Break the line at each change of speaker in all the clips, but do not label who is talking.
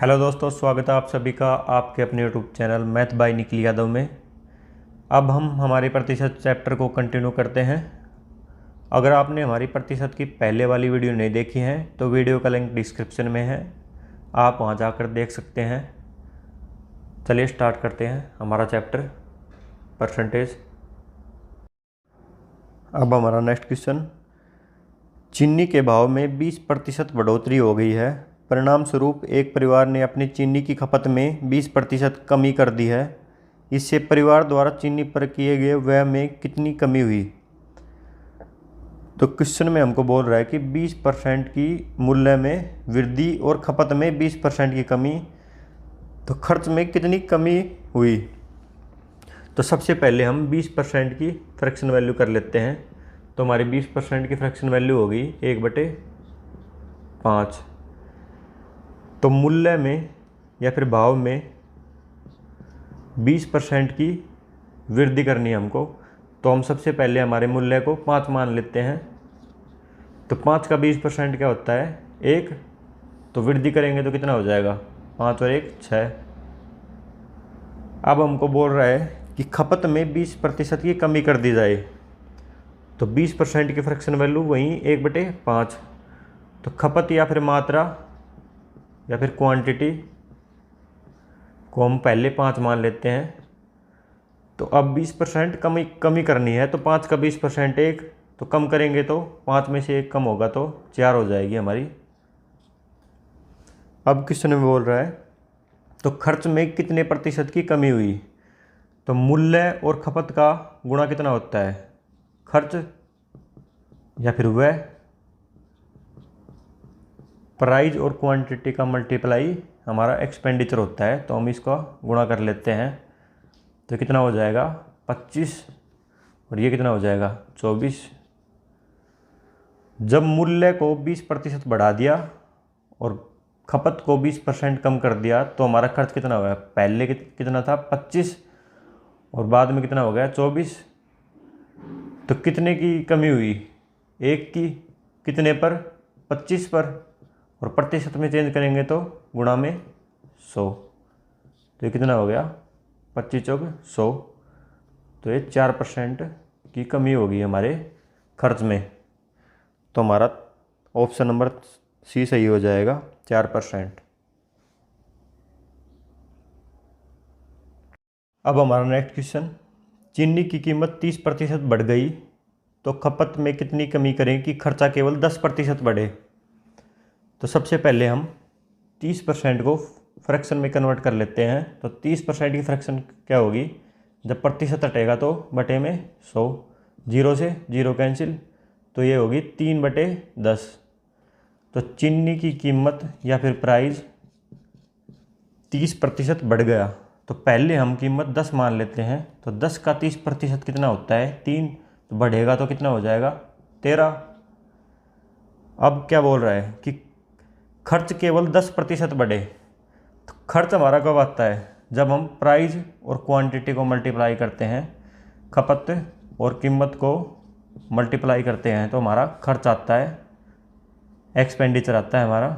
Hello दोस्तों, स्वागत है आप सभी का आपके अपने YouTube channel math bye Nikhil Yadav में। अब हम हमारे प्रतिशत चैप्टर को कंटिन्यू करते हैं। अगर आपने हमारी प्रतिशत की पहले वाली वीडियो नहीं देखी है तो वीडियो का लिंक डिस्क्रिप्शन में है, आप वहां जाकर देख सकते हैं। चलिए स्टार्ट करते हैं हमारा चैप्टर परसेंटेज। अब हमारा नेक्स्ट क्वेश्चन, चीनी के भाव में 20% बढ़ोतरी हो गई है। परिणाम स्वरूप एक परिवार ने अपनी चीनी की खपत में 20% कमी कर दी है। इससे परिवार द्वारा चीनी पर किए गए व्यय में कितनी कमी हुई? तो क्वेश्चन में हमको बोल रहा है कि 20% की मूल्य में वृद्धि और खपत में 20% की कमी, तो खर्च में कितनी कमी हुई? तो सबसे पहले हम 20% की फ्रैक्शन वैल्यू कर लेते हैं। तो हमारी 20% की फ्रैक्शन वैल्यू होगी 1/5। तो मूल्य में या फिर भाव में 20% की वृद्धि करनी है हमको, तो हम सबसे पहले हमारे मूल्य को 5 मान लेते हैं। तो 5 का 20% क्या होता है? 1। तो वृद्धि करेंगे तो कितना हो जाएगा? 5 और 1 6। अब हमको बोल रहा है कि खपत में 20% की कमी कर दी जाए। तो 20% की फ्रैक्शन वैल्यू वहीं 1/5। तो खपत या फिर मात्रा या फिर क्वांटिटी को हम पहले 5 मान लेते हैं। तो अब 20% कमी करनी है, तो 5 का 20% 1, तो कम करेंगे तो 5 में से 1 कम होगा तो 4 हो जाएगी हमारी। अब क्वेश्चन में बोल रहा है तो खर्च में कितने प्रतिशत की कमी हुई? तो मूल्य और खपत का गुणा कितना होता है? खर्च या फिर व्यय, प्राइस और क्वांटिटी का मल्टीप्लाई हमारा एक्सपेंडिचर होता है। तो हम इसका गुणा कर लेते हैं, तो कितना हो जाएगा? 25 और ये कितना हो जाएगा? 24। जब मूल्य को 20% बढ़ा दिया और खपत को 20% कम कर दिया तो हमारा खर्च कितना हुआ? पहले कितना था? 25 और बाद में कितना हो गया? 24। तो कितने की कमी हुई? 1 की। कितने पर? 25 पर। और प्रतिशत में चेंज करेंगे तो गुणा में 100। तो ये कितना हो गया? 25 चौक 100। तो ये 4% की कमी होगी हमारे खर्च में। तो हमारा ऑप्शन नंबर सी सही हो जाएगा, 4%। अब हमारा नेक्स्ट क्वेश्चन, चीनी की कीमत 30% बढ़ गई तो खपत में कितनी कमी करें कि खर्चा केवल 10% बढ़े? तो सबसे पहले हम 30% को फ्रैक्शन में कन्वर्ट कर लेते हैं। तो 30% की फ्रैक्शन क्या होगी? जब प्रतिशत हटेगा तो बटे में 100, 0 से 0 कैंसिल, तो ये होगी 3/10। तो चीनी की कीमत या फिर प्राइस 30% बढ़ गया, तो पहले हम कीमत 10 मान लेते हैं। तो 10 का 30% कितना होता है? 3। तो बढ़ेगा तो कितना हो जाएगा? 13। अब क्या बोल रहा है कि खर्च केवल 10% बढ़े। तो खर्च हमारा कब आता है? जब हम प्राइस और क्वांटिटी को मल्टीप्लाई करते हैं, खपत और कीमत को मल्टीप्लाई करते हैं तो हमारा खर्च आता है, एक्सपेंडिचर आता है हमारा।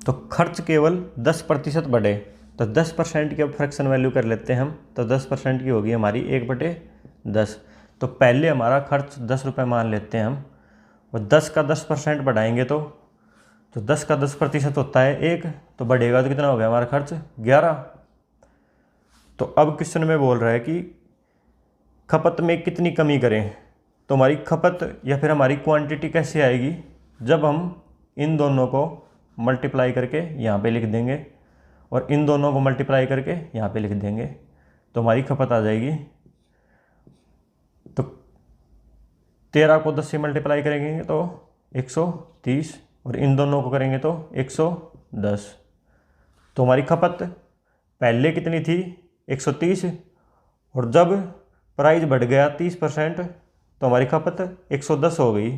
तो खर्च केवल 10% बढ़े, तो 10% की अब फ्रैक्शन वैल्यू कर लेते हैं हम। तो 10% की होगी हमारी 1/10। तो पहले हमारा खर्च 10 रुपये मान लेते हैं हम, और 10 का 10% बढ़ाएंगे तो 10 का 10% होता है 1, तो बढ़ेगा तो कितना हो गया हमारा खर्च? 11। तो अब क्वेश्चन में बोल रहा है कि खपत में कितनी कमी करें। तो हमारी खपत या फिर हमारी क्वांटिटी कैसे आएगी? जब हम इन दोनों को मल्टीप्लाई करके यहाँ पे लिख देंगे और इन दोनों को मल्टीप्लाई करके यहाँ पे लिख देंगे, तो हमारी खपत आ जाएगी। तो 13 को 10 से मल्टीप्लाई करेंगे तो 130, और इन दोनों को करेंगे तो 110। तो हमारी खपत पहले कितनी थी? 130, और जब प्राइस बढ़ गया 30% तो हमारी खपत 110 हो गई।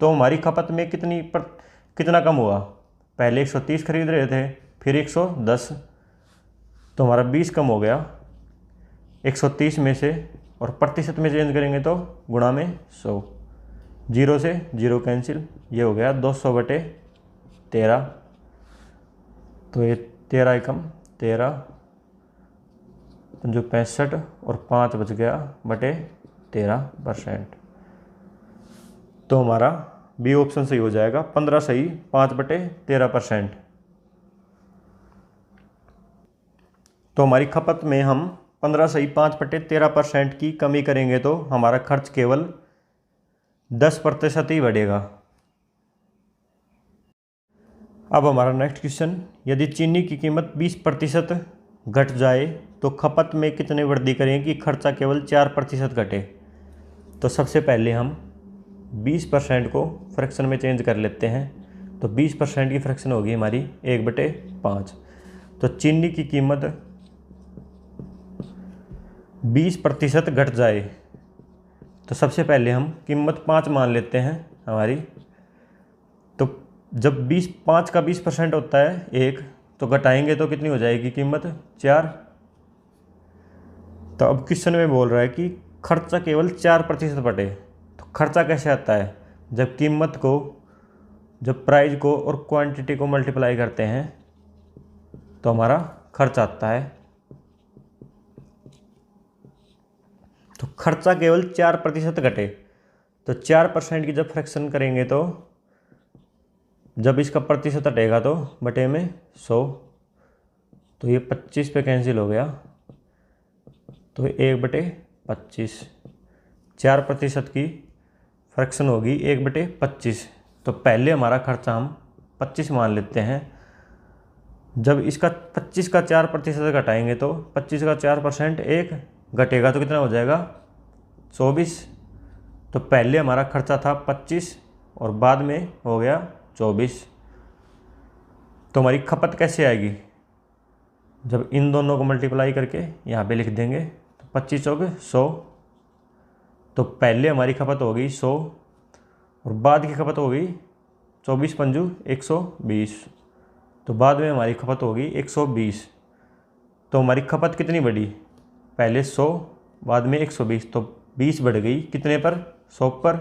तो हमारी खपत में कितना कम हुआ? पहले 130 खरीद रहे थे, फिर 110, तो हमारा 20 कम हो गया 130 में से, और प्रतिशत में चेंज करेंगे तो गुणा में 100। जीरो से जीरो कैंसिल, ये हो गया 200/13। तो ये 13 एकम 13, 65 और 5 बच गया बटे 13%। तो हमारा बी ऑप्शन सही हो जाएगा, 15 सही 5/13%। तो हमारी खपत में हम 15 सही 5/13% की कमी करेंगे तो हमारा खर्च केवल 10% ही बढ़ेगा। अब हमारा नेक्स्ट क्वेश्चन, यदि चीनी की कीमत 20% घट जाए तो खपत में कितनी वृद्धि करें कि खर्चा केवल 4% घटे। तो सबसे पहले हम 20% को फ्रैक्शन में चेंज कर लेते हैं। तो 20% की फ्रैक्शन होगी हमारी 1/5। तो चीनी की कीमत 20% घट जाए तो सबसे पहले हम कीमत 5 मान लेते हैं हमारी। तो जब 5 का 20% होता है 1, तो घटाएंगे तो कितनी हो जाएगी कीमत 4। तो अब क्वेश्चन में बोल रहा है कि खर्चा केवल 4% बढ़े। तो खर्चा कैसे आता है, जब कीमत को, जब प्राइस को और क्वांटिटी को मल्टीप्लाई करते हैं तो हमारा खर्च आता है। तो खर्चा केवल 4% घटे, तो 4% की जब फ्रैक्शन करेंगे तो जब इसका प्रतिशत हटेगा तो बटे में 100, तो ये 25 पे कैंसिल हो गया, तो 1/25। 4% की फ्रैक्शन होगी 1/25। तो पहले हमारा खर्चा हम 25 मान लेते हैं। जब इसका 25 का 4% घटाएंगे तो 25 का 4% 1 घटेगा तो कितना हो जाएगा 24। तो पहले हमारा खर्चा था 25 और बाद में हो गया 24। तो हमारी खपत कैसे आएगी, जब इन दोनों को मल्टीप्लाई करके यहाँ पे लिख देंगे तो 25 चौक 100। तो पहले हमारी खपत होगी 100 और बाद की खपत होगी 24 पंजू 120। तो बाद में हमारी खपत होगी 120। तो हमारी खपत कितनी बढ़ी, पहले 100 बाद में 120, तो 20 बढ़ गई कितने पर 100 पर,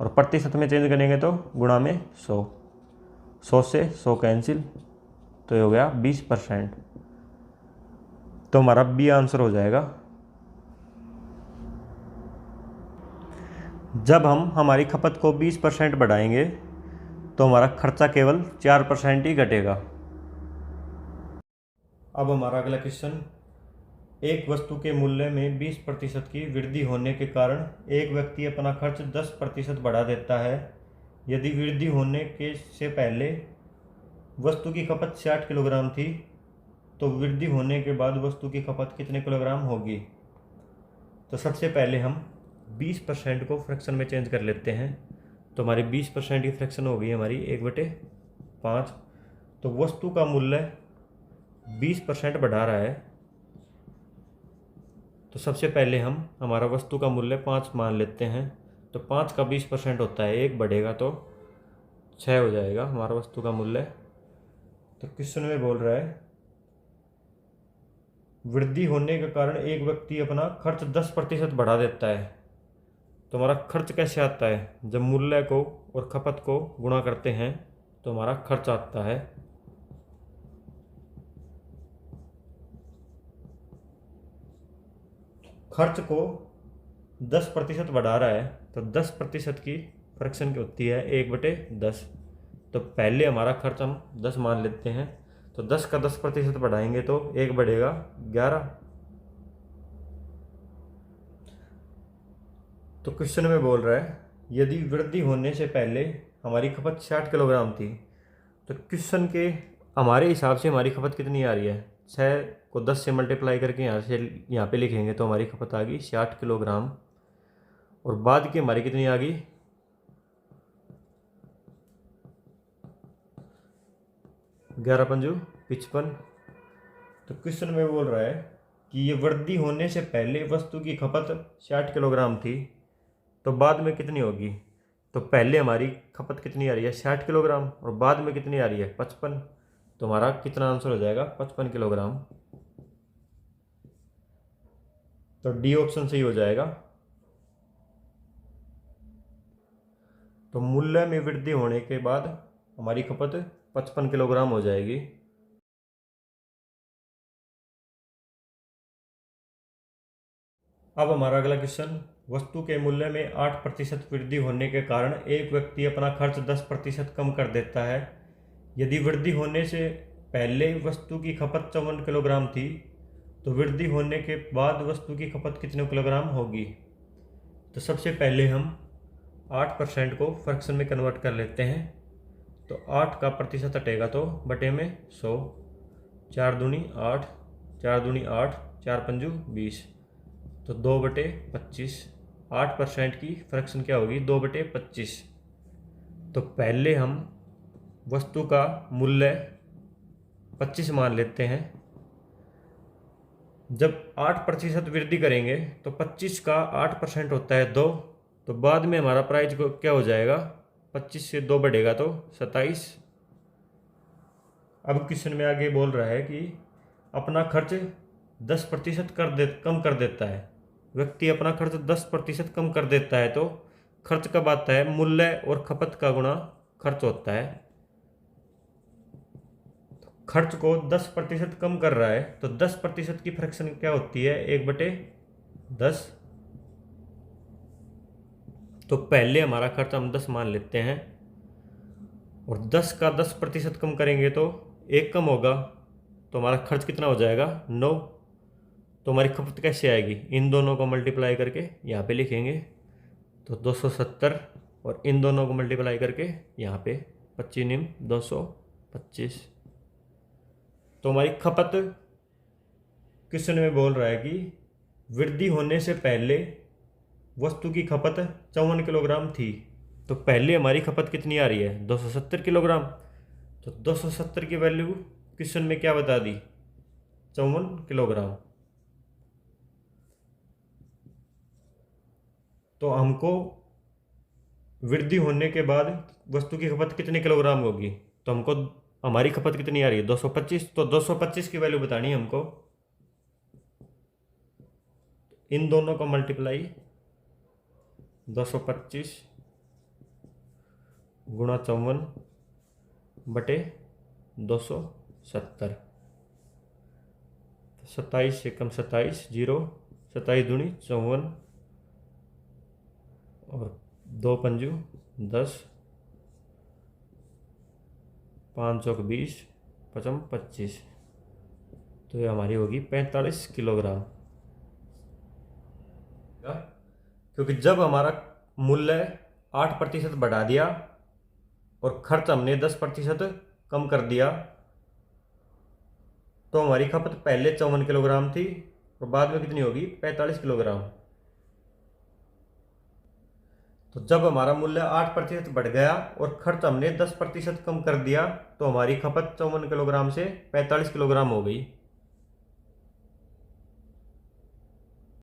और प्रतिशत में चेंज करेंगे तो गुणा में 100। 100 से 100 कैंसिल, तो ये हो गया 20%। तो हमारा बी आंसर हो जाएगा। जब हम हमारी खपत को 20% बढ़ाएंगे तो हमारा खर्चा केवल 4% ही घटेगा। अब हमारा अगला क्वेश्चन, एक वस्तु के मूल्य में 20% की वृद्धि होने के कारण एक व्यक्ति अपना खर्च 10% बढ़ा देता है। यदि वृद्धि होने के से पहले वस्तु की खपत 60 किलोग्राम थी तो वृद्धि होने के बाद वस्तु की खपत कितने किलोग्राम होगी। तो सबसे पहले हम 20% को फ्रैक्शन में चेंज कर लेते हैं। तो हमारी 20% की फ्रैक्शन हो गई हमारी 1/5। तो वस्तु का मूल्य 20% बढ़ा रहा है, तो सबसे पहले हम हमारा वस्तु का मूल्य 5 मान लेते हैं। तो 5 का 20% होता है 1, बढ़ेगा तो 6 हो जाएगा हमारा वस्तु का मूल्य। तो क्वेश्चन में बोल रहा है वृद्धि होने के कारण एक व्यक्ति अपना खर्च 10% बढ़ा देता है। तो हमारा खर्च कैसे आता है, जब मूल्य को और खपत को गुणा करते हैं तो हमारा खर्च आता है। खर्च को 10% बढ़ा रहा है तो 10% की फ्रैक्शन की होती है 1/10। तो पहले हमारा खर्च हम 10 मान लेते हैं। तो 10 का 10% बढ़ाएंगे तो 1 बढ़ेगा 11। तो क्वेश्चन में बोल रहा है यदि वृद्धि होने से पहले हमारी खपत 60 किलोग्राम थी, तो क्वेश्चन के हमारे हिसाब से हमारी खपत कितनी आ रही है, 6 को 10 से मल्टीप्लाई करके यहाँ पे लिखेंगे तो हमारी खपत आ गई 60 किलोग्राम। और बाद की हमारी कितनी आ गई 11 पंजू 55। तो क्वेश्चन में बोल रहा है कि ये वृद्धि होने से पहले वस्तु की खपत 60 किलोग्राम थी तो बाद में कितनी होगी। तो पहले हमारी खपत कितनी आ रही है 60 किलोग्राम और बाद में कितनी आ रही है 55। तो हमारा कितना आंसर हो जाएगा 55 किलोग्राम। तो डी ऑप्शन सही हो जाएगा। तो मूल्य में वृद्धि होने के बाद हमारी खपत 55 किलोग्राम हो जाएगी। अब हमारा अगला क्वेश्चन, वस्तु के मूल्य में 8% वृद्धि होने के कारण एक व्यक्ति अपना खर्च 10% कम कर देता है। यदि वृद्धि होने से पहले वस्तु की खपत 54 किलोग्राम थी तो वृद्धि होने के बाद वस्तु की खपत कितने किलोग्राम होगी। तो सबसे पहले हम 8% को फ्रैक्शन में कन्वर्ट कर लेते हैं। तो 8 का प्रतिशत हटेगा तो बटे में 100, 4 दूनी 8, 4 दूनी 8, 4 पंजू 20, तो 2/25। 8% की फ्रैक्शन क्या होगी, 2/25। तो पहले हम वस्तु का मूल्य 25 मान लेते हैं। जब 8% वृद्धि करेंगे तो 25 का 8% होता है 2, तो बाद में हमारा प्राइस को क्या हो जाएगा, 25 से 2 बढ़ेगा तो 27। अब क्वेश्चन में आगे बोल रहा है कि अपना खर्च 10% कम कर देता है। व्यक्ति अपना खर्च 10% कम कर देता है तो खर्च कब आता है, मूल्य और खपत का गुणा खर्च होता है। खर्च को 10% कम कर रहा है तो 10% की फ्रैक्शन क्या होती है, 1/10। तो पहले हमारा खर्च हम 10 मान लेते हैं और 10 का 10% कम करेंगे तो 1 कम होगा, तो हमारा खर्च कितना हो जाएगा, 9। तो हमारी खपत कैसे आएगी, इन दोनों को मल्टीप्लाई करके यहाँ पे लिखेंगे तो 270, और इन दोनों को मल्टीप्लाई करके यहाँ पे 25 225। तो हमारी खपत क्वेश्चन में बोल रहा है कि वृद्धि होने से पहले वस्तु की खपत 54 किलोग्राम थी, तो पहले हमारी खपत कितनी आ रही है, 270 किलोग्राम। तो 270 की वैल्यू क्वेश्चन में क्या बता दी, 54 किलोग्राम। तो हमको वृद्धि होने के बाद वस्तु की खपत कितने किलोग्राम होगी, तो हमको हमारी खपत कितनी आ रही है, 225। तो 225 की वैल्यू बतानी है हमको। इन दोनों का मल्टीप्लाई 225 गुणा 54 बटे 270। 27 से कम 27, 0, 27 दूनी 54, और 2 पंजू 10, 5 चौक 20, 55 25, तो ये हमारी होगी 45 किलोग्राम। क्योंकि जब हमारा मूल्य 8% बढ़ा दिया और खर्च हमने 10% कम कर दिया, तो हमारी खपत पहले 54 किलोग्राम थी और बाद में कितनी होगी, 45 किलोग्राम। तो जब हमारा मूल्य 8% बढ़ गया और खर्च हमने 10% कम कर दिया तो हमारी खपत 54 किलोग्राम से 45 किलोग्राम हो गई।